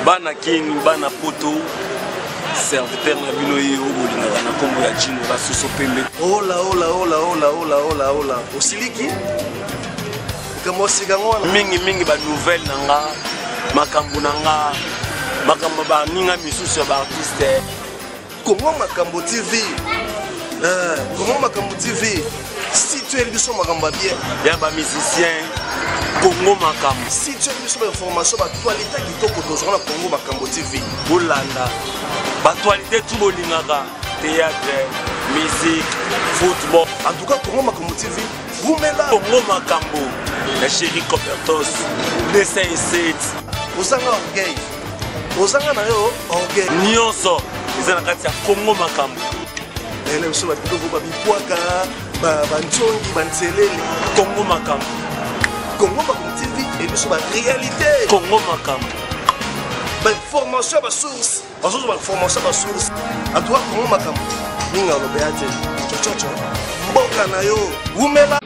Bana king, bana poto, serviteur na bino ye obolinga na kombo ya Jino Basuso Pembe. Ola. Osiliki? Kamo sigangona. Mingi ba nouvelle nanga, makambo nanga, makambo ba ninga misusu ya ba artiste. Comment Makambo TV? Comment Makambo TV? Si tu es biso makambo bien. Ya ba musicien Congo Makambo. Si tu es biso ba information ba actualité kitoko tozona Congo Makambo TV. Bolanda. Ba actualité tout bolingaka, théâtre, musique, football. En tout cas Congo Makambo TV, vous mettez là Congo Makambo. La chérie Copertos, le 5-7. Osanga orgueil. Osanga na yo orgueil. Nyonso, ils ont kati ya Congo Makambo. Elle est sur la vidéo ba bikwaka, ba nchongi, ba ntelele. Congo Makambo. Congo Makambo TV et sur la réalité. Congo Makambo. Ba formation ba source. Ensuite ba formation ba source. En tout cas Congo Makambo. Ninga lo beate. Chochocho. Mboka na yo. Umela.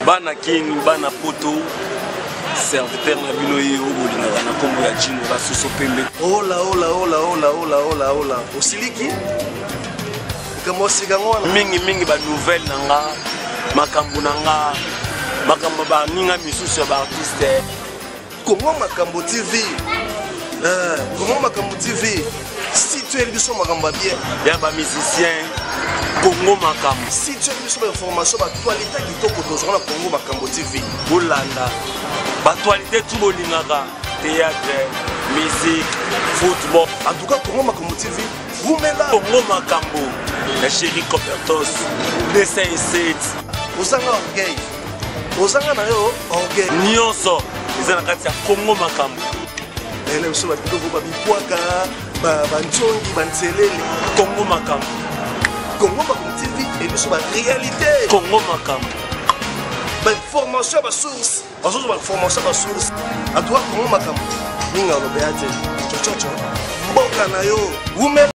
Bana king, bana poto, serviteur na bino ye obolinga na kombo ya Jino Basuso Pembe. Ola. Osiliki? Kamo sigangona. Mingi ba nouvelle nanga, makambo nanga, makambo ba ninga misusu ya ba artiste. Comment Makambo TV? Comment Makambo TV? Si tu es biso makambo bien. Ya ba musicien Congo Makambo. Si tu es biso ba information ba actualité kitoko tozona Congo Makambo TV. Bolanda. Ba actualité tout bolingaka, théâtre, musique, football. En tout cas Congo Makambo TV, vous mettez là Congo Makambo. La chérie Copertos, le 5-7. Osanga orgueil. Osanga na yo orgueil. Nyonso, ils ont kati ya Congo Makambo. Elle est sur la vidéo ba bikwaka, ba nchongi, ba ntelele. Congo Makambo. Congo Makambo TV et sur la réalité. Congo Makambo. Ba formation ba source. Ensuite ba formation ba source. En tout cas Congo Makambo. Ninga lo beate. Chochocho. Mboka na yo. Umela.